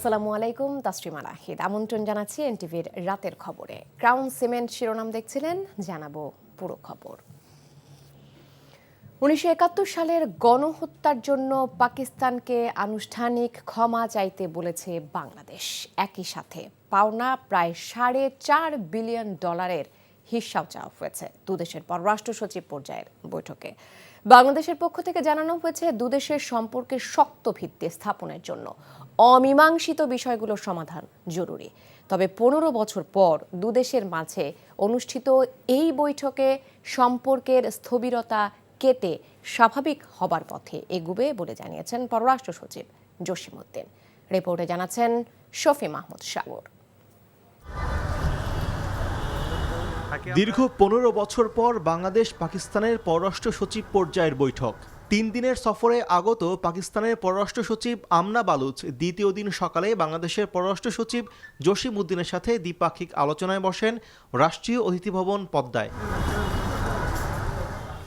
আসসালামু আলাইকুম, তাসরিমা নাহিদ আমন্ত্রণ জানাচ্ছি এনটিভির রাতের খবরে। ক্রাউন সিমেন্ট শিরোনাম দেখছিলেন, জানাবো পুরো খবর। 1971 সালের গণহত্যার জন্য পাকিস্তানকে আনুষ্ঠানিক ক্ষমা চাইতে বলেছে বাংলাদেশ। একই সাথে পাওনা প্রায় $4.5 বিলিয়ন হিসাব চাওয়া হয়েছে দুদেশের পররাষ্ট্র সচিব পর্যায়ের বৈঠকে। বাংলাদেশের পক্ষ থেকে জানানো হয়েছে, দুদেশের সম্পর্কের শক্ত ভিত্তি স্থাপনের জন্য অমীমাংসিত বিষয়গুলোর সমাধান জরুরি। তবে 15 বছর পর দুদেশের মাঝে অনুষ্ঠিত এই বৈঠকে সম্পর্কের স্থবিরতা কেটে স্বাভাবিক হবার পথে এগুবে বলে জানিয়েছেন পররাষ্ট্র সচিব জসিমউদ্দিন। রিপোর্টে জানাচ্ছেন শফি মাহমুদ সাগর। দীর্ঘ 15 বছর পর বাংলাদেশ পাকিস্তানের পররাষ্ট্র সচিব পর্যায়ের বৈঠক। 3 দিনের সফরে আগত পাকিস্তানের পররাষ্ট্র সচিব আমনা বালুচ দ্বিতীয় দিন সকালে বাংলাদেশের পররাষ্ট্র সচিব জসিমউদ্দিনের সাথে দ্বিপাক্ষিক আলোচনায় বসেন রাষ্ট্রীয় অতিথি ভবন পদ্মায়।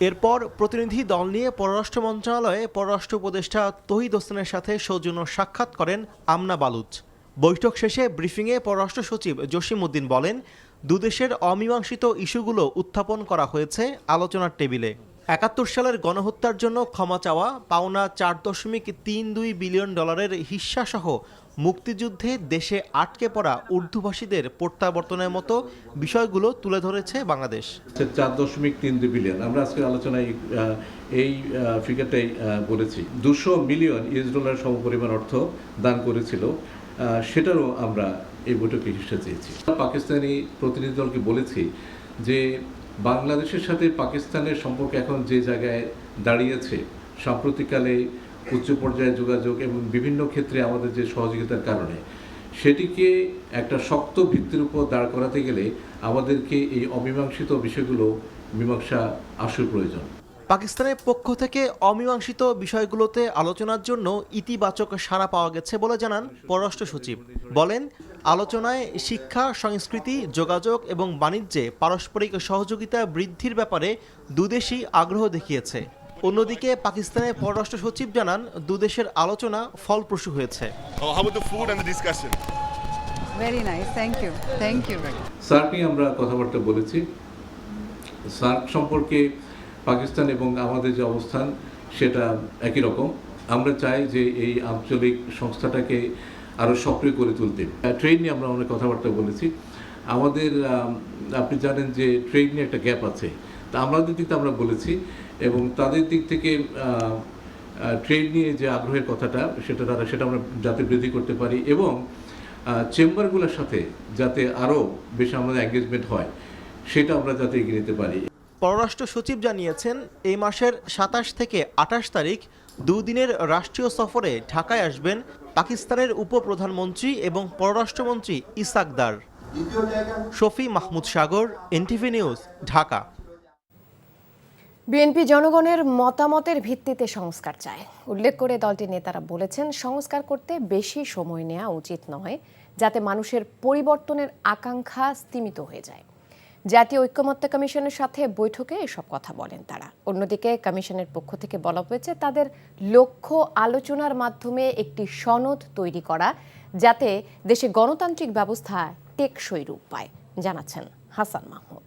এরপর প্রতিনিধি দল নিয়ে পররাষ্ট্র মন্ত্রণালয়ে পররাষ্ট্র উপদেষ্টা তৌহিদ হোসেনের সাথে সৌজন্য সাক্ষাৎ করেন আমনা বালুচ। বৈঠক শেষে ব্রিফিংয়ে পররাষ্ট্র সচিব জসিমউদ্দিন বলেন, দুদেশের অমীমাংসিত ইস্যুগুলো উত্থাপন করা হয়েছে আলোচনার টেবিলে। 71 সালের গণহত্যার জন্য ক্ষমা চাওয়া, পাওনা $4.32 বিলিয়ন হিস্যাসহ মুক্তিযুদ্ধে দেশে আটকে পড়া উর্দুভাষীদের প্রত্যাবর্তনের মতো বিষয়গুলো তুলে ধরেছে বাংলাদেশ। 4.32 বিলিয়ন আমরা আজকের আলোচনায় এই ফিগারটাই বলেছি। $200 মিলিয়ন সমপরিমাণ অর্থ দান করেছিল, সেটারও আমরা এই বৈঠকে হিস্সা চেয়েছি। পাকিস্তানি প্রতিনিধি দলকে বলেছি যে বাংলাদেশের সাথে পাকিস্তানের সম্পর্ক এখন যে জায়গায় দাঁড়িয়েছে, সাম্প্রতিককালে উচ্চ পর্যায়ে যোগাযোগ এবং বিভিন্ন ক্ষেত্রে আমাদের যে সহযোগিতার কারণে, সেটিকে একটা শক্ত ভিত্তির উপর দাঁড় করাতে গেলে আমাদেরকে এই অমীমাংসিত বিষয়গুলো মীমাংসা আসল প্রয়োজন। পাকিস্তানের পক্ষ থেকে অমীমাংসিত বিষয়গুলোতে আলোচনার জন্য ইতিবাচক সাড়া পাওয়া গেছে বলে জানান পররাষ্ট্র সচিব। বলেন, আলোচনায় শিক্ষা, সংস্কৃতি, যোগাযোগ এবং বাণিজ্যে পারস্পরিক সহযোগিতা বৃদ্ধির ব্যাপারে দুদেশই আগ্রহ দেখিয়েছে। অন্যদিকে পাকিস্তানের পররাষ্ট্র সচিব জানান, দুদেশের আলোচনা ফলপ্রসূ হয়েছে। সার্ক নিয়ে আমরা কথাবার্তা বলেছি। সার্ক সম্পর্কে পাকিস্তান এবং আমাদের যে অবস্থান সেটা একই রকম। আমরা চাই যে এই আঞ্চলিক সংস্থাটাকে আরও সক্রিয় করে তুলতে। ট্রেড নিয়ে আমরা অনেক কথাবার্তা বলেছি। আমাদের আপনি জানেন যে ট্রেড নিয়ে একটা গ্যাপ আছে, তা আমাদের দিক থেকে আমরা বলেছি এবং তাদের দিক থেকে ট্রেড নিয়ে যে আগ্রহের কথাটা সেটা আমরা যাতে বৃদ্ধি করতে পারি এবং চেম্বারগুলোর সাথে যাতে আরও বেশি আমাদের এঙ্গেজমেন্ট হয়, সেটা আমরা যাতে এগিয়ে নিতে পারি। পররাষ্ট্র সচিব জানিয়েছেন, এই মাসের 27 থেকে 28 তারিখ দুদিনের রাষ্ট্রীয় সফরে ঢাকায় আসবেন পাকিস্তানের উপপ্রধানমন্ত্রী এবং পররাষ্ট্রমন্ত্রী ইসাক দার। শফি মাহমুদ সাগর, এনটিভি নিউজ, ঢাকা। বিএনপি জনগণের মতামতের ভিত্তিতে সংস্কার চায় উল্লেখ করে দলটির নেতারা বলেছেন, সংস্কার করতে বেশি সময় নেওয়া উচিত নয়, যাতে মানুষের পরিবর্তনের আকাঙ্ক্ষা স্তিমিত হয়ে যায়। জাতীয় ঐক্যমত্য কমিশনের সাথে বৈঠকে এসব কথা বলেন তারা। অন্যদিকে কমিশনের পক্ষ থেকে বলা হয়েছে, তাদের লক্ষ্য আলোচনার মাধ্যমে একটি সনদ তৈরি করা, যাতে দেশে গণতান্ত্রিক ব্যবস্থা টেকসই রূপ পায়। জানাচ্ছেন হাসান মাহমুদ।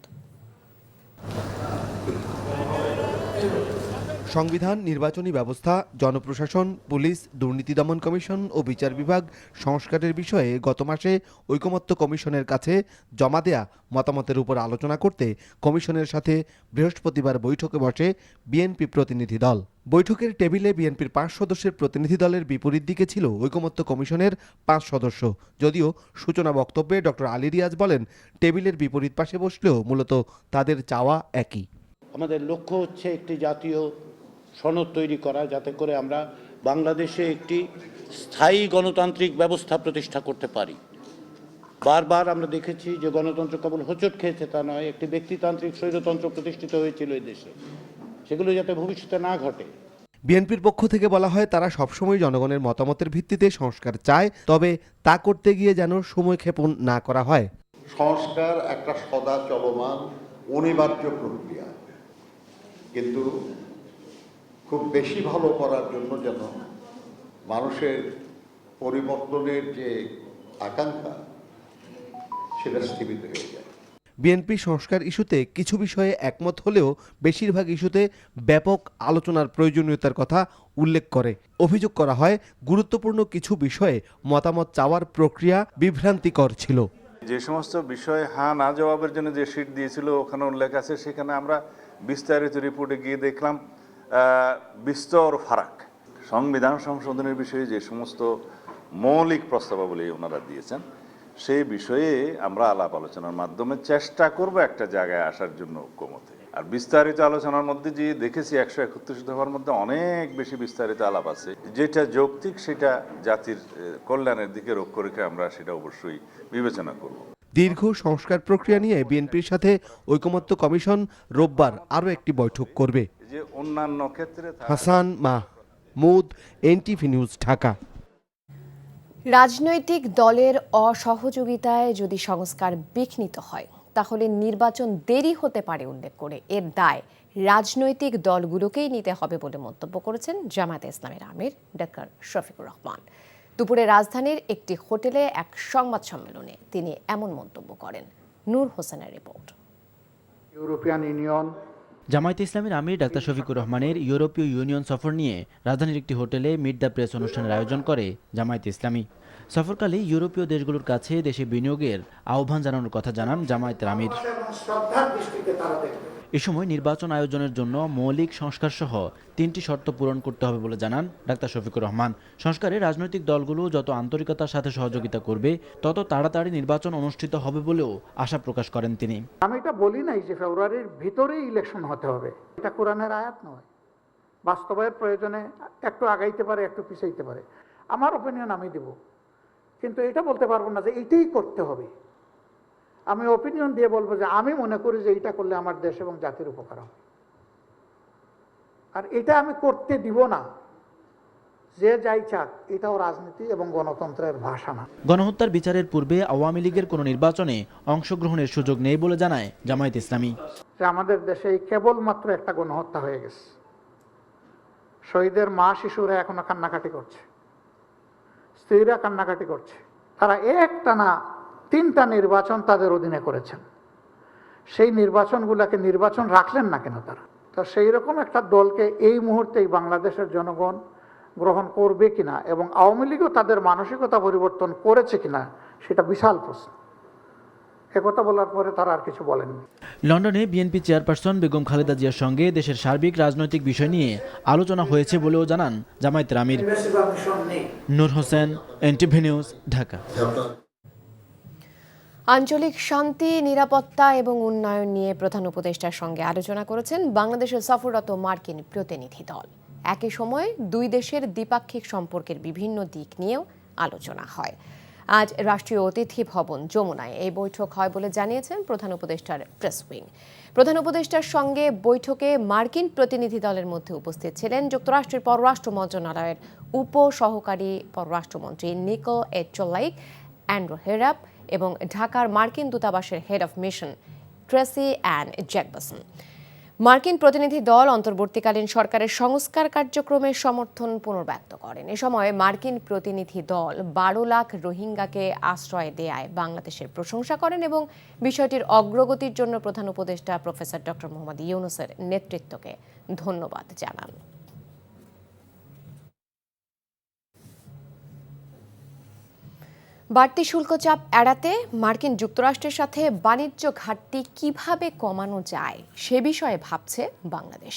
সংবিধান, নির্বাচনী ব্যবস্থা, জনপ্রশাসন, পুলিশ, দুর্নীতি দমন কমিশন ও বিচার বিভাগ সংস্কারের বিষয়ে গত মাসে ঐকমত্য কমিশনের কাছে জমা দেয়া মতামতের উপর আলোচনা করতে কমিশনের সাথে বৃহস্পতিবার বৈঠকে বসে বিএনপি প্রতিনিধি দল। বৈঠকের টেবিলে বিএনপির 5 সদস্যের প্রতিনিধি দলের বিপরীত দিকে ছিল ঐকমত্য কমিশনের 5 সদস্য। যদিও সূচনা বক্তব্যে ডক্টর আলী রিয়াজ বলেন, টেবিলের বিপরীত পাশে বসলেও মূলত তাদের চাওয়া একই। আমাদের লক্ষ্য হচ্ছে একটি জাতীয় সনদ তৈরি করা, যাতে করে আমরা বাংলাদেশে একটি স্থায়ী গণতান্ত্রিক ব্যবস্থা প্রতিষ্ঠা করতে পারি। বারবার আমরা দেখেছি যে গণতন্ত্র কেবল হোঁচট খেয়েছে তা নয়, একটি ব্যক্তিতান্ত্রিক স্বৈরতন্ত্র প্রতিষ্ঠিত হয়েছিল এই দেশে, সেগুলো যাতে ভবিষ্যতে না ঘটে। বিএনপির পক্ষ থেকে বলা হয়, তারা সবসময় জনগণের মতামতের ভিত্তিতে সংস্কার চায়, তবে তা করতে গিয়ে যেন সময়ক্ষেপণ না করা হয়। সংস্কার একটা সদা চলমান অনিবার্য প্রক্রিয়া, কিন্তু খুব বেশি ভালো করার জন্য যেন মানুষের পরিবর্তনের যে আকাঙ্ক্ষা সেটা স্থিমিত হয়ে যায়। বিএনপি সংস্কার ইস্যুতে কিছু বিষয়ে একমত হলেও বেশিরভাগ ইস্যুতে ব্যাপক আলোচনার প্রয়োজনীয়তার কথা উল্লেখ করে অভিযোগ করা হয় গুরুত্বপূর্ণ কিছু বিষয়ে মতামত চাওয়ার প্রক্রিয়া বিভ্রান্তিকর ছিল। যে সমস্ত বিষয়ে হ্যাঁ না জবাবের জন্য যে শিট দিয়েছিল ওখানে উল্লেখ আছে, সেখানে আমরা বিস্তারিত রিপোর্টে গিয়ে দেখলাম বিস্তর ফারাক। সংবিধান সংশোধনের বিষয়ে যে সমস্ত মৌলিক প্রস্তাবাবলী ওনারা দিয়েছেন সেই বিষয়ে আমরা আলাপ আলোচনার মাধ্যমে চেষ্টা করব একটা জায়গায় আসার জন্য ঐক্যমতে। আর বিস্তারিত আলোচনার মধ্যে যে দেখেছি 131 দফার মধ্যে অনেক বেশি বিস্তারিত আলাপ আছে, যেটা যৌক্তিক সেটা জাতির কল্যাণের দিকে লক্ষ্য রেখে আমরা সেটা অবশ্যই বিবেচনা করব। দীর্ঘ সংস্কার প্রক্রিয়া নিয়ে বিএনপির সাথে ঐকমত্য কমিশন রোববার আরও একটি বৈঠক করবে। যে অন্যান্য ক্ষেত্রে হাসান মাহমুদ, এনটিভি নিউজ, ঢাকা। রাজনৈতিক দলের অসহযোগিতায় যদি সংস্কার বিঘ্নিত হয় তাহলে নির্বাচন দেরি হতে পারে উল্লেখ করে এর দায় রাজনৈতিক দলগুলোকেই নিতে হবে বলে মন্তব্য করেছেন জামায়াতে ইসলামের আমির ডক্টর শফিকুর রহমান। দুপুরে রাজধানীর একটি হোটেলে এক সংবাদ সম্মেলনে তিনি এমন মন্তব্য করেন। নূর হোসেনের রিপোর্ট। ইউরোপিয়ান ইউনিয়ন জামায়াতে ইসলামের আমির ডাক্তার শফিকুর রহমানের ইউরোপীয় ইউনিয়ন সফর নিয়ে রাজধানীর একটি হোটেলে মিট দ্য প্রেস অনুষ্ঠানের আয়োজন করে জামায়াতে ইসলামী। সফরকালে ইউরোপীয় দেশগুলোর কাছে দেশে বিনিয়োগের আহ্বান জানানোর কথা জানান জামায়াতের আমির। এ সময় নির্বাচন আয়োজনের জন্য মৌলিক সংস্কার সহ 3টি শর্ত পূরণ করতে হবে বলে জানান ডাক্তার শফিকুর রহমান। সংস্কারে রাজনৈতিক দলগুলো যত আন্তরিকতার সাথে সহযোগিতা করবে তত তাড়াতাড়ি নির্বাচন অনুষ্ঠিত হবে বলেও আশা প্রকাশ করেন তিনি। আমি এটা বলি নাই যে ফেব্রুয়ারির ভিতরেই ইলেকশন হতে হবে, এটা কোরআনের আয়াত নয়। বাস্তবায়নের প্রয়োজনে একটু আগাইতে পারে, একটু পিছাইতে পারে। আমার ওপিনিয়ন আমি দেব, কিন্তু এটা বলতে পারবো না যে এইটাই করতে হবে। আমি ওপিনিয়ন দিয়ে বলবো যে আমি মনে করি যে এইটা করলে আমার দেশ এবং জাতির উপকার হবে, আর এটা আমি করতে দিব না। যে যাই চাক, এটাও রাজনীতি এবং গণতন্ত্রের ভাষা না। গণহত্যার বিচারের পূর্বে আওয়ামী লীগের কোনো নির্বাচনে অংশগ্রহণের সুযোগ নেই বলে জানায় জামায়াত ইসলামী। যে আমাদের দেশে কেবলমাত্র একটা গণহত্যা হয়ে গেছে, শহীদের মা শিশুরা এখনো কান্নাকাটি করছে, স্ত্রীরা কান্নাকাটি করছে। তারা একটানা 3টা নির্বাচন তাদের অধীনে করেছেন, সেই নির্বাচনগুলোকে নির্বাচন রাখলেন না কেন তারা? তো সেই রকম একটা দলকে এই মুহূর্তেই বাংলাদেশের জনগণ গ্রহণ করবে কিনা এবং আওয়ামী লীগও তাদের মানসিকতা পরিবর্তন করেছে কিনা সেটা বিশাল প্রশ্ন। একথা বলার পরে তারা আর কিছু বলেননি। লন্ডনে বিএনপি চেয়ারপারসন বেগম খালেদা জিয়ার সঙ্গে দেশের সার্বিক রাজনৈতিক বিষয় নিয়ে আলোচনা হয়েছে বলেও জানান জামায়াতের আমির। নূর হোসেন, এনটিভি নিউজ, ঢাকা। আঞ্চলিক শান্তি, নিরাপত্তা এবং উন্নয়ন নিয়ে প্রধান উপদেষ্টার সঙ্গে আলোচনা করেছেন বাংলাদেশের সফররত মার্কিন প্রতিনিধি দল। একই সময়ে দুই দেশের দ্বিপাক্ষিক সম্পর্কের বিভিন্ন দিক নিয়েও আলোচনা হয়। আজ রাষ্ট্রীয় অতিথি ভবন যমুনায় এই বৈঠক হয় বলে জানিয়েছেন প্রধান উপদেষ্টার প্রেস উইং। প্রধান উপদেষ্টার সঙ্গে বৈঠকে মার্কিন প্রতিনিধি দলের মধ্যে উপস্থিত ছিলেন যুক্তরাষ্ট্রের পররাষ্ট্র মন্ত্রণালয়ের উপ সহকারী পররাষ্ট্রমন্ত্রী নিকল এচলাইক, অ্যান্ড্রু হেরাপ এবং ঢাকার মার্কিন দূতাবাসের head of mission Tracy Ann Jacobson. মার্কিন প্রতিনিধি দল অন্তর্বর্তীকালীন সরকারের সংস্কার কার্যক্রমের সমর্থন পুনর্ব্যক্ত করেন। এ সময় মার্কিন প্রতিনিধি দল 12 লাখ রোহিঙ্গাকে আশ্রয় দেয়ায় বাংলাদেশের প্রশংসা করেন এবং বিষয়টির অগ্রগতির জন্য প্রধান উপদেষ্টা প্রফেসর ডক্টর মোহাম্মদ ইউনূসের নেতৃত্বকে ধন্যবাদ জানান। বাড়তি শুল্ক চাপ এড়াতে মার্কিন যুক্তরাষ্ট্রের সাথে বাণিজ্য ঘাটতি কিভাবে কমানো যায় সে বিষয়ে ভাবছে বাংলাদেশ।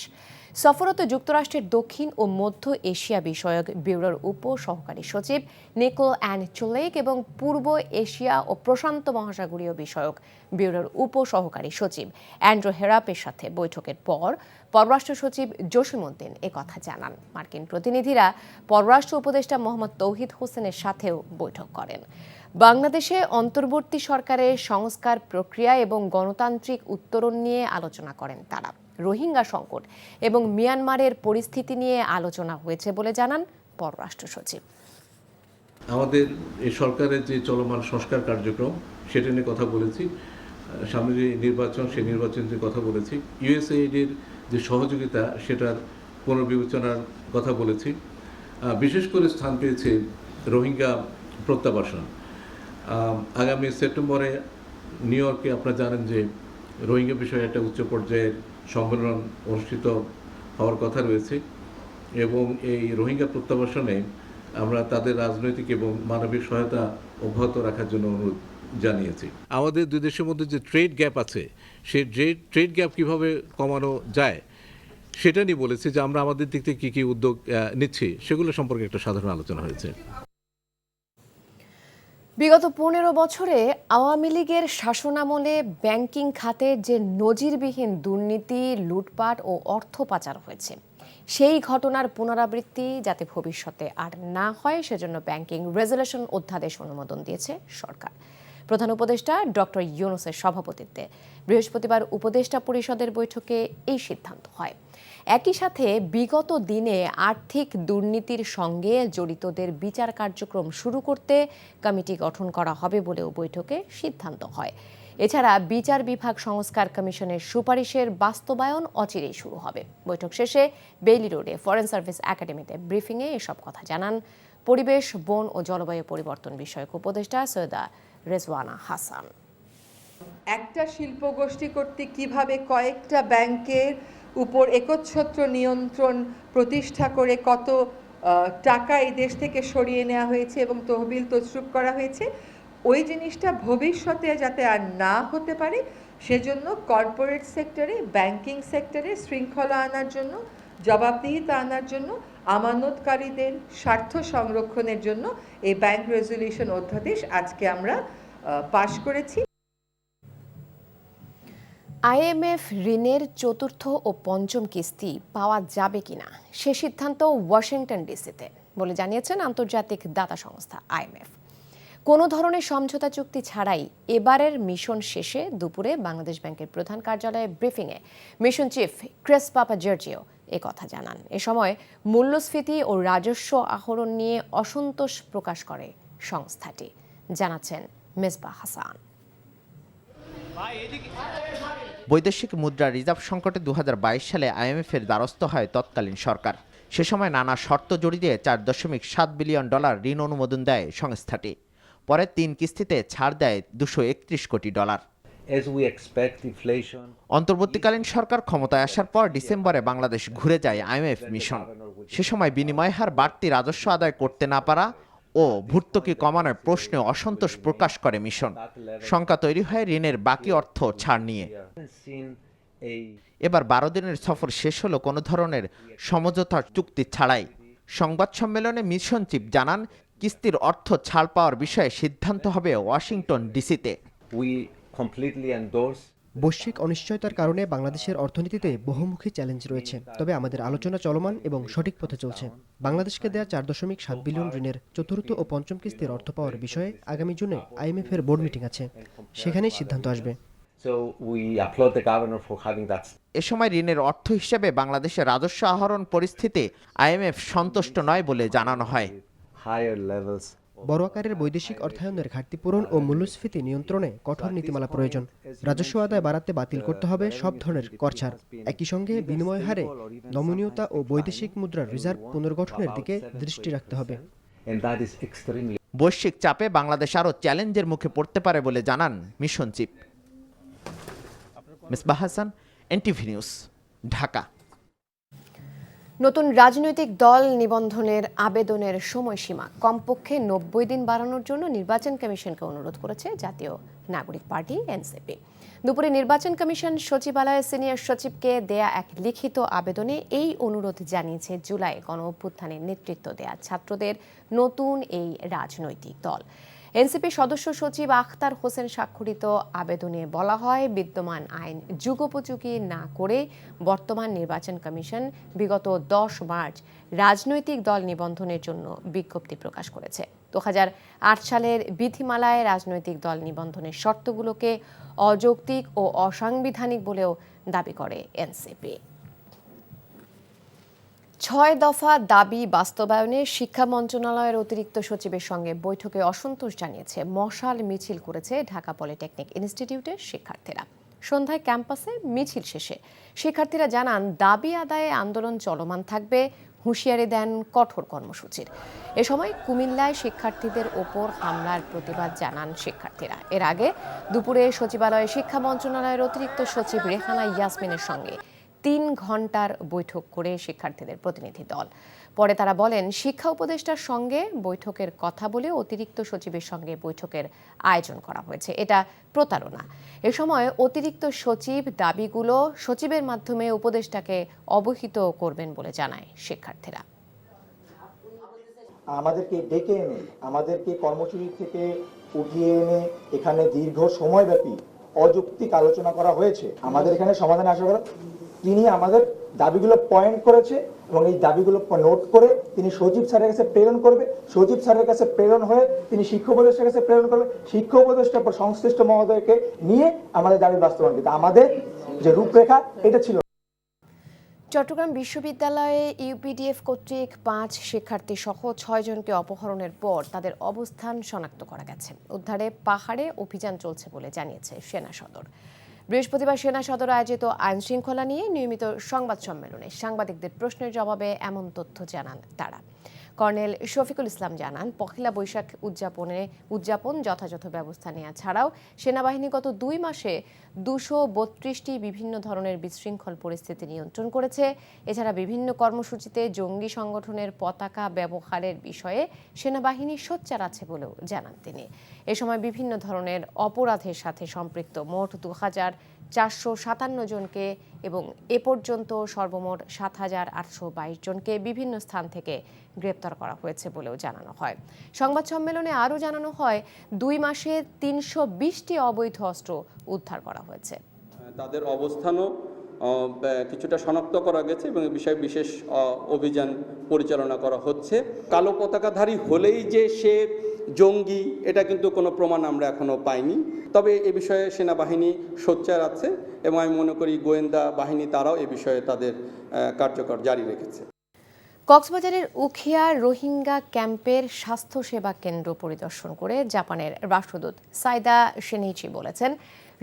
সফররত যুক্তরাষ্ট্রের দক্ষিণ ও মধ্য এশিয়া বিষয়ক ব্যুরোর উপ সহকারী সচিব নিকল এচলাইক এবং পূর্ব এশিয়া ও প্রশান্ত মহাসাগরীয় বিষয়ক ব্যুরোর উপ সহকারী সচিব অ্যান্ড্রু হেরাপের সাথে বৈঠকের পর পররাষ্ট্র সচিব জসিমউদ্দিন একথা জানান। মার্কিন প্রতিনিধিরা পররাষ্ট্র উপদেষ্টা মোহাম্মদ তৌহিদ হোসেনের সাথেও বৈঠক করেন। বাংলাদেশে অন্তর্বর্তী সরকারের সংস্কার প্রক্রিয়া এবং গণতান্ত্রিক উত্তরণ নিয়ে আলোচনা করেন তারা। রোহিঙ্গা সংকট এবং মিয়ানমারের পরিস্থিতি নিয়ে আলোচনা হয়েছে বলে জানান পররাষ্ট্র সচিব। আমাদের এই সরকারের যে চলমান সংস্কার কার্যক্রম সেটা নিয়ে কথা বলেছি, সামনে যে নির্বাচন সেই নির্বাচন নিয়ে কথা বলেছি, ইউএসএইডের যে সহযোগিতা সেটার পুনর্বিবেচনার কথা বলেছি। বিশেষ করে স্থান পেয়েছে রোহিঙ্গা প্রত্যাবাসন। আগামী সেপ্টেম্বরে নিউ ইয়র্কে আপনারা জানেন যে রোহিঙ্গা বিষয়ে একটা উচ্চ পর্যায়ের সম্মেলন অনুষ্ঠিত হওয়ার কথা রয়েছে এবং এই রোহিঙ্গা প্রত্যাবাসনে আমরা তাদের রাজনৈতিক এবং মানবিক সহায়তা অব্যাহত রাখার জন্য অনুরোধ জানিয়েছি। আমাদের দুই দেশের মধ্যে যে ট্রেড গ্যাপ আছে সেই ট্রেড গ্যাপ কিভাবে কমানো যায় সেটা নিয়ে বলেছি যে আমরা আমাদের দিক থেকে কী উদ্যোগ নিচ্ছি সেগুলো সম্পর্কে একটা সাধারণ আলোচনা হয়েছে। বিগত 15 বছরে আওয়ামী লীগের শাসনামলে ব্যাংকিং খাতে যে নজিরবিহীন দুর্নীতি, লুটপাট ও অর্থ পাচার হয়েছে, সেই ঘটনার পুনরাবৃত্তি যাতে ভবিষ্যতে আর না হয় সেজন্য ব্যাংকিং রেজুলেশন অধ্যাদেশ অনুমোদন দিয়েছে সরকার। প্রধান উপদেষ্টা ডক্টর ইউনূসের সভাপতিত্বে বৃহস্পতিবার উপদেষ্টা পরিষদের বৈঠকে এই সিদ্ধান্ত হয়। একই সাথে বিগত দিনে আর্থিক দুর্নীতির সঙ্গে জড়িতদের বিচার কার্যক্রম শুরু করতে কমিটি গঠন করা হবে বলেও বৈঠকে সিদ্ধান্ত হয়। এছাড়া বিচার বিভাগ সংস্কার কমিশনের সুপারিশের বাস্তবায়ন অচিরেই শুরু হবে। বৈঠক শেষে বেইলি রোডে ফরেন সার্ভিস একাডেমিতে ব্রিফিংয়ে এসব কথা জানান পরিবেশ, বন ও জলবায়ু পরিবর্তন বিষয়ক উপদেষ্টা সৈয়দা রেজওয়ানা হাসান। একটা শিল্পগোষ্ঠী কর্তৃক কিভাবে কয়েকটা ব্যাংকের উপর একচ্ছত্র নিয়ন্ত্রণ প্রতিষ্ঠা করে কত টাকা এই দেশ থেকে সরিয়ে নেওয়া হয়েছে এবং তহবিল তছরূপ করা হয়েছে, ওই জিনিসটা ভবিষ্যতে যাতে আর না হতে পারে সেজন্য কর্পোরেট সেক্টরে, ব্যাংকিং সেক্টরে শৃঙ্খলা আনার জন্য, জবাবদিহিতা আনার জন্য, আমানতকারীদের স্বার্থ সংরক্ষণের জন্য এই ব্যাংক রেজুলেশন অধ্যাদেশ আজকে আমরা পাশ করেছি। আইএমএফ ঋণের চতুর্থ ও পঞ্চম কিস্তি পাওয়া যাবে কিনা সে সিদ্ধান্ত ওয়াশিংটন ডিসিতে বলে জানিয়েছেন আন্তর্জাতিক দাতা সংস্থা আইএমএফ। কোনো ধরনের সমঝোতা চুক্তি ছাড়াই এবারের মিশন শেষে দুপুরে বাংলাদেশ ব্যাংকের প্রধান কার্যালয়ে ব্রিফিংয়ে মিশন চিফ ক্রিস পাপাজির্জিও কথা জানান। এ সময় মূল্যস্ফীতি ও রাজস্ব আহরণ নিয়ে অসন্তোষ প্রকাশ করে সংস্থাটি, জানাচ্ছেন মেজবাহ হাসান। বৈদেশিক মুদ্রা রিজার্ভ সংকটে 2022 সালে আইএমএফের দ্বারস্থ হয় তৎকালীন সরকার। সে সময় নানা শর্ত জড়িয়ে $4.7 বিলিয়ন ঋণ অনুমোদন দেয় সংস্থাটি। পরে 3 কিস্তিতে ছাড় দেয় $231 কোটি। অন্তর্বর্তীকালীন সরকার ক্ষমতায় আসার পর ডিসেম্বরে বাংলাদেশ ঘুরে যায় আইএমএফ মিশন। সে সময় বিনিময় হার বাড়তি রাজস্ব আদায় করতে না পারা ও ভর্তুকি কমানোর প্রশ্নে অসন্তোষ প্রকাশ করে মিশন। শঙ্কা তৈরি হয় ঋণের বাকি অর্থ ছাড় নিয়ে। এবার 12 দিনের সফর শেষ হলো কোনো ধরনের সমঝোতা চুক্তি ছাড়াই। সংবাদ সম্মেলনে মিশন চিফ জানান, কিস্তির অর্থ ছাড় পাওয়ার বিষয়ে সিদ্ধান্ত হবে ওয়াশিংটন ডিসিতে। বৈশ্বিক অনিশ্চয়তার কারণে বাংলাদেশের অর্থনীতিতে বহুমুখী চ্যালেঞ্জ রয়েছে, তবে আমাদের আলোচনা চলমান এবং সঠিক পথে চলছে। বাংলাদেশকে দেয়া $4.7 বিলিয়ন ঋণের চতুর্থ ও পঞ্চম কিস্তির অর্থ পাওয়ার বিষয়ে আগামী জুনে আইএমএফ এর বোর্ড মিটিং আছে, সেখানেই সিদ্ধান্ত আসবে। এ সময় ঋণের অর্থ হিসেবে বাংলাদেশের রাজস্ব আহরণ পরিস্থিতি আইএমএফ সন্তুষ্ট নয় বলে জানানো হয়। বড় আকারের বৈদেশিক অর্থায়নের ঘাটতি পূরণ ও মূল্যস্ফীতি নিয়ন্ত্রণে কঠোর নীতিমালা প্রয়োজন। রাজস্ব আদায় বাড়াতে বাতিল করতে হবে সব ধরনের কর ছাড়। একই সঙ্গে বিনিময় হারে নমনীয়তা ও বৈদেশিক মুদ্রার রিজার্ভ পুনর্গঠনের দিকে দৃষ্টি রাখতে হবে। বৈশ্বিক চাপে বাংলাদেশ আরও চ্যালেঞ্জের মুখে পড়তে পারে বলে জানান mission chief. Mezbah Hasan, NTV news, Dhaka. নতুন রাজনৈতিক দল নিবন্ধনের আবেদনের সময়সীমা কমপক্ষে 90 দিন বাড়ানোর জন্য নির্বাচন কমিশনকে অনুরোধ করেছে জাতীয় নাগরিক পার্টি এনসিপি। দুপুরে নির্বাচন কমিশন সচিবালয়ের সিনিয়র সচিবকে দেয়া এক লিখিত আবেদনে এই অনুরোধ জানিয়েছে জুলাই গণঅভ্যুত্থানে নেতৃত্ব দেয়া ছাত্রদের নতুন এই রাজনৈতিক দল। এনসিপি সদস্য সচিব আখতার হোসেন স্বাক্ষরিত আবেদনে বলা হয়, বিদ্যমান আইন যুগোপযোগী না করে বর্তমান নির্বাচন কমিশন বিগত 10 মার্চ রাজনৈতিক দল নিবন্ধনের জন্য বিজ্ঞপ্তি প্রকাশ করেছে। 2008 সালের বিধিমালায় রাজনৈতিক দল নিবন্ধনের শর্তগুলোকে অযৌক্তিক ও অসাংবিধানিক বলেও দাবি করে এনসিপি। 6 দফা দাবি বাস্তবায়নে শিক্ষা মন্ত্রণালয়ের অতিরিক্ত সচিবের সঙ্গে বৈঠকে অসন্তোষ জানিয়েছে মশাল মিছিল করেছে ঢাকা পলিটেকনিক ইনস্টিটিউটের শিক্ষার্থীরা। সন্ধ্যায় ক্যাম্পাসে মিছিল শেষে শিক্ষার্থীরা জানান, দাবি আদায়ে আন্দোলন চলমান থাকবে, হুঁশিয়ারি দেন কঠোর কর্মসূচির। এ সময় কুমিল্লায় শিক্ষার্থীদের ওপর হামলার প্রতিবাদ জানান শিক্ষার্থীরা। এর আগে দুপুরে সচিবালয়ে শিক্ষা মন্ত্রণালয়ের অতিরিক্ত সচিব রেহানা ইয়াসমিনের সঙ্গে 3 ঘন্টার বৈঠক করে শিক্ষার্থীদের প্রতিনিধি দল। পরে তারা বলেন, শিক্ষা উপদেষ্টার সঙ্গে বৈঠকের কথা বলে অতিরিক্ত সচিবের সঙ্গে বৈঠকের আয়োজন করা হয়েছে। এটা প্রতারণা। এ সময় অতিরিক্ত সচিব দাবিগুলো সচিবের মাধ্যমে উপদেষ্টাকে অবহিত করবেন বলে জানায় শিক্ষার্থীরা। আমাদেরকে ডেকে এনে, আমাদেরকে কর্মসূচি থেকে উঠিয়ে এনে এখানে দীর্ঘ সময়ব্যাপী অযৌক্তিক আলোচনা করা হয়েছে। আমাদের এখানে সমাধান আশা করা, তিনি আমাদের দাবিগুলো পয়েন্ট করেছে এবং এই দাবিগুলো নোট করে তিনি সচিব স্যারের কাছে প্রেরণ করবে। সচিব স্যারের কাছে প্রেরণ হয়ে তিনি শিক্ষা উপদেষ্টার কাছে প্রেরণ করবে। শিক্ষা উপদেষ্টার পর সংশ্লিষ্ট মহোদয়কে নিয়ে আমাদের দাবি বাস্তবায়ন করতে, আমাদের যে রূপরেখা এটা ছিল। চট্টগ্রাম বিশ্ববিদ্যালয়ে ইউপিডিএফ কর্তৃক 5 শিক্ষার্থী সহ 6 জনকে অপহরণের পর তাদের অবস্থান শনাক্ত করা গেছে। উদ্ধারে পাহাড়ে অভিযান চলছে বলে জানিয়েছে সেনা সদর। বৃহস্পতিবার সেনা সদর আয়োজিত আইন শৃঙ্খলা নিয়ে নিয়মিত সংবাদ সম্মেলনে সাংবাদিকদের প্রশ্নের জবাবে এমন তথ্য জানান তারা। কর্নেল শফিকুল ইসলাম জানান, পহেলা বৈশাখ উদযাপন যথাযথ ব্যবস্থা নেওয়া ছাড়াও সেনাবাহিনী গত 2 মাসে 232টি বিভিন্ন ধরনের বিশৃঙ্খল পরিস্থিতি নিয়ন্ত্রণ করেছে। এছাড়া বিভিন্ন কর্মসূচিতে জঙ্গি সংগঠনের পতাকা ব্যবহারের বিষয়ে সেনাবাহিনী সোচ্চার আছে বলেও জানান তিনি। এ সময় বিভিন্ন ধরনের অপরাধের সাথে সম্পৃক্ত মোট 2457 জনকে এবং এ পর্যন্ত সর্বমোট 7822 জনকে বিভিন্ন স্থান থেকে গ্রেপ্তার করা হয়েছে বলেও জানানো হয়। সংবাদ সম্মেলনে আরও জানানো হয়, 2 মাসে 320টি অবৈধ অস্ত্র উদ্ধার করা হয়েছে। তাদের অবস্থানও কিছুটা শনাক্ত করা গেছে এবং এ বিষয়ে বিশেষ অভিযান পরিচালনা করা হচ্ছে। কালো পতাকাধারী হলেই যে সে জঙ্গি, এটা কিন্তু কোনো প্রমাণ আমরা এখনো পাইনি। তবে এ বিষয়ে সেনাবাহিনী সোচ্চার আছে এবং আমি মনে করি গোয়েন্দা বাহিনী তারাও এ বিষয়ে তাদের কার্যকর জারি রেখেছে। কক্সবাজারের উখিয়া রোহিঙ্গা ক্যাম্পের স্বাস্থ্যসেবা কেন্দ্র পরিদর্শন করে জাপানের রাষ্ট্রদূত সাইদা সেনিচি বলেছেন,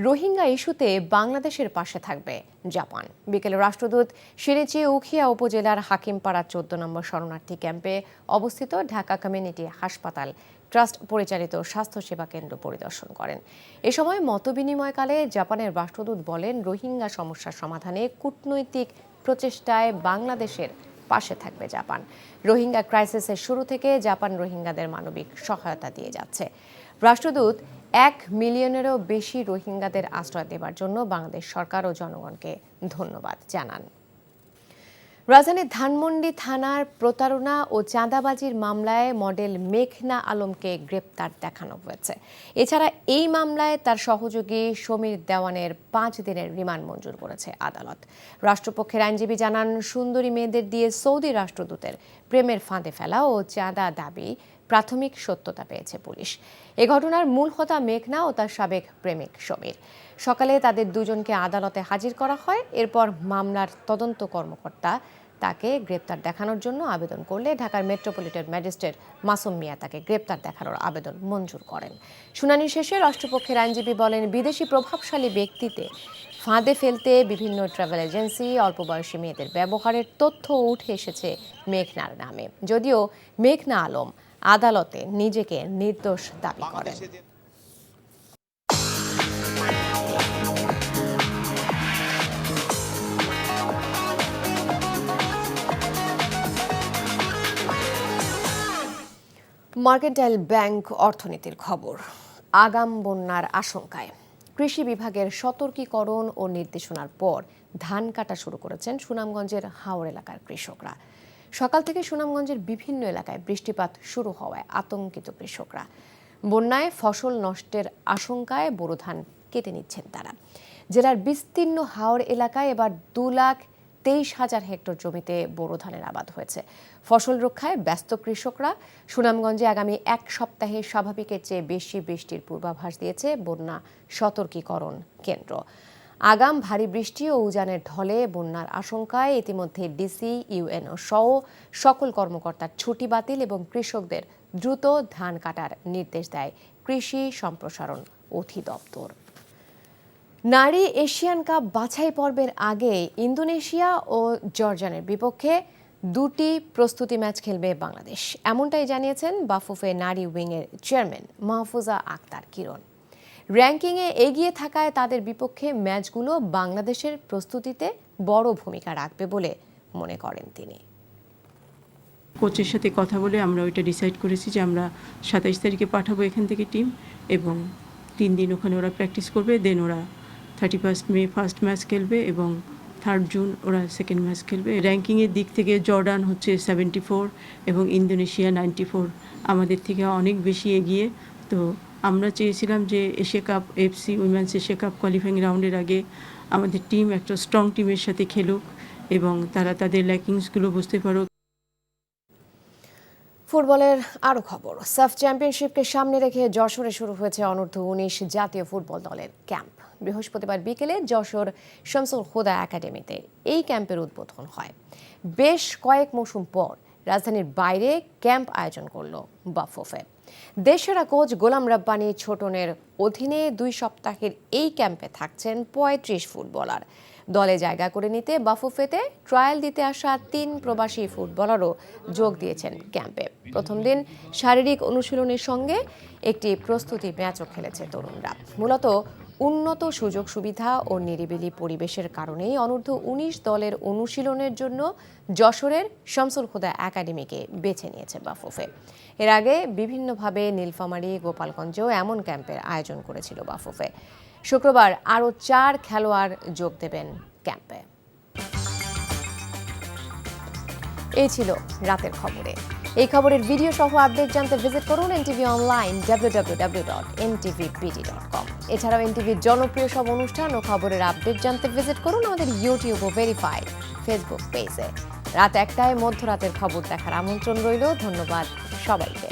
রোহিঙ্গা ইস্যুতে বাংলাদেশের পাশে থাকবে জাপান। বিকেলে রাষ্ট্রদূত সেনিচি উখিয়া উপজেলার হাকিমপাড়া 14 নম্বর শরণার্থী ক্যাম্পে অবস্থিত ঢাকা কমিউনিটি হাসপাতাল ট্রাস্ট পরিচালিত স্বাস্থ্যসেবা কেন্দ্র পরিদর্শন করেন। এ সময় মতবিনিময়কালে জাপানের রাষ্ট্রদূত বলেন, রোহিঙ্গা সমস্যা সমাধানে কূটনৈতিক প্রচেষ্টায় বাংলাদেশের পাশে থাকবে জাপান। রোহিঙ্গা ক্রাইসিসের শুরু থেকে জাপান রোহিঙ্গাদের মানবিক সহায়তা দিয়ে যাচ্ছে। রাষ্ট্রদূত 1 মিলিয়নেরও বেশি রোহিঙ্গাদের আশ্রয় দেওয়ার জন্য বাংলাদেশ সরকার ও জনগণকে ধন্যবাদ জানান। রাজধানীর ধানমন্ডি থানার প্রতারণা ও চাঁদাবাজির মামলায় মডেল মেঘনা আলমকে গ্রেপ্তার দেখানো হয়েছে। এছাড়া এই মামলায় তার সহযোগী সমীর দেওয়ানের 5 দিনের রিমান্ড মঞ্জুর করেছে আদালত। রাষ্ট্রপক্ষের আইনজীবী জানান, সুন্দরী মেয়েদের দিয়ে সৌদি রাষ্ট্রদূতের প্রেমের ফাঁদে ফেলা ও চাঁদা দাবি প্রাথমিক সত্যতা পেয়েছে পুলিশ। এ ঘটনার মূল হোতা মেঘনা ও তার সাবেক প্রেমিক সমীর। সকালে তাদের দুজনকে আদালতে হাজির করা হয়। এরপর মামলার তদন্ত কর্মকর্তা তাকে গ্রেপ্তার দেখানোর জন্য আবেদন করলে ঢাকার মেট্রোপলিটন ম্যাজিস্ট্রেট মাসুম মিয়া তাকে গ্রেপ্তার দেখানোর আবেদন মঞ্জুর করেন। শুনানি শেষে রাষ্ট্রপক্ষের আইনজীবী বলেন, বিদেশি প্রভাবশালী ব্যক্তিতে ফাঁদে ফেলতে বিভিন্ন ট্রাভেল এজেন্সি অল্প বয়সী মেয়েদের ব্যবহারের তথ্য উঠে এসেছে মেঘনার নামে। যদিও মেঘনা আলম আদালতে নিজেকে নির্দোষ দাবি করেন। মার্কেন্টাইল ব্যাংক অর্থনীতির খবর। আগাম বন্যার আশঙ্কায় কৃষি বিভাগের সতর্কীকরণ ও নির্দেশনার পর ধান কাটা শুরু করেছেন সুনামগঞ্জের হাওর এলাকার কৃষকরা। সকাল থেকে সুনামগঞ্জের বিভিন্ন এলাকায় বৃষ্টিপাত শুরু হওয়ায় আতঙ্কিত কৃষকরা। বন্যায় ফসল নষ্টের আশঙ্কায় বোরো ধান কেটে নিচ্ছেন তারা। জেলার বিস্তীর্ণ হাওর এলাকায় এবার 2,23,000 হেক্টর জমিতে বোরো ধানের আবাদ হয়েছে। ফসল রক্ষায় ব্যস্ত কৃষকরা। সুনামগঞ্জে আগামী 1 সপ্তাহে স্বাভাবিকের চেয়ে বেশি বৃষ্টির পূর্বাভাস দিয়েছে বন্যা সতর্কীকরণ কেন্দ্র। আগাম ভারী বৃষ্টি ও উজানের ঢলে বন্যার আশঙ্কায় ইতিমধ্যে ডিসি, ইউএনও সহ সকল কর্মকর্তার ছুটি বাতিল এবং কৃষকদের দ্রুত ধান কাটার নির্দেশ দেয় কৃষি সম্প্রসারণ অধিদপ্তর। নারী এশিয়ান কাপ বাছাই পর্বের আগে ইন্দোনেশিয়া ও জর্ডানের বিপক্ষে 2টি প্রস্তুতি ম্যাচ খেলবে বাংলাদেশ, এমনটাই জানিয়েছেন বাফুফে নারী উইংয়ের চেয়ারম্যান মাহফুজা আক্তার কিরণ। র্যাঙ্কিংয়ে এগিয়ে থাকায় তাদের বিপক্ষে ম্যাচগুলো বাংলাদেশের প্রস্তুতিতে বড় ভূমিকা রাখবে বলে মনে করেন তিনি। কোচের সাথে কথা বলে আমরা ওইটা ডিসাইড করেছি যে আমরা 27 তারিখে পাঠাবো এখান থেকে টিম, এবং 3 দিন ওখানে ওরা প্র্যাকটিস করবে। দেন ওরা 31 মে ফার্স্ট ম্যাচ খেলবে এবং 3 জুন ওরা সেকেন্ড ম্যাচ খেলবে। র্যাঙ্কিংয়ের দিক থেকে জর্ডান হচ্ছে 74 এবং ইন্দোনেশিয়া 94, আমাদের থেকে অনেক বেশি এগিয়ে। তো আমরা চেয়েছিলাম যে Asia cup FC women's Asia cup qualifying রাউন্ডের আগে আমাদের টিম একটা স্ট্রং টিমের সাথে খেলুক এবং তারা তাদের ল্যাকিংসগুলো বুঝতে পারুক। ফুটবলের আরও খবর। সাফ চ্যাম্পিয়নশিপকে সামনে রেখে যশোরে শুরু হয়েছে অনূর্ধ্ব-19 জাতীয় ফুটবল দলের ক্যাম্প। বৃহস্পতিবার বিকেলে যশোর শামসুল হুদা একাডেমিতে এই ক্যাম্পের উদ্বোধন হয়। বেশ কয়েক মৌসুম পর রাজধানীর বাইরে ক্যাম্প আয়োজন করল বাফুফে। দেশসেরা কোচ গোলাম রাব্বানী ছোটনের অধীনে 2 সপ্তাহের এই ক্যাম্পে থাকছেন 35 ফুটবলার। দলে জায়গা করে নিতে বাফুফেতে ট্রায়াল দিতে আসা 3 প্রবাসী ফুটবলারও যোগ দিয়েছেন ক্যাম্পে। প্রথম দিন শারীরিক অনুশীলনের সঙ্গে একটি প্রস্তুতি ম্যাচও খেলেছে তরুণরা। মূলত উন্নত সুযোগ সুবিধা ও নিরিবিলি পরিবেশের কারণেই অনূর্ধ্ব-19 দলের অনুশীলনের জন্য যশোরের শামসুল হুদা একাডেমিকে বেছে নিয়েছে বাফুফে। এর আগে বিভিন্নভাবে নীলফামারী, গোপালগঞ্জেও এমন ক্যাম্পের আয়োজন করেছিল বাফুফে। শুক্রবার আরও 4 খেলোয়াড় যোগ দেবেন ক্যাম্পে। এই ছিল রাতের খবরে। এই খবরের ভিডিও সহ আপডেট জানতে ভিজিট করুন এনটিভি অনলাইন www.ntvbd.com। এছাড়াও এনটিভির জনপ্রিয় সব অনুষ্ঠান ও খবরের আপডেট জানতে ভিজিট করুন আমাদের ইউটিউব ও ভেরিফাইড ফেসবুক পেজে। রাত 1টায় মধ্যরাতের খবর দেখার আমন্ত্রণ রইল। ধন্যবাদ সবাইকে।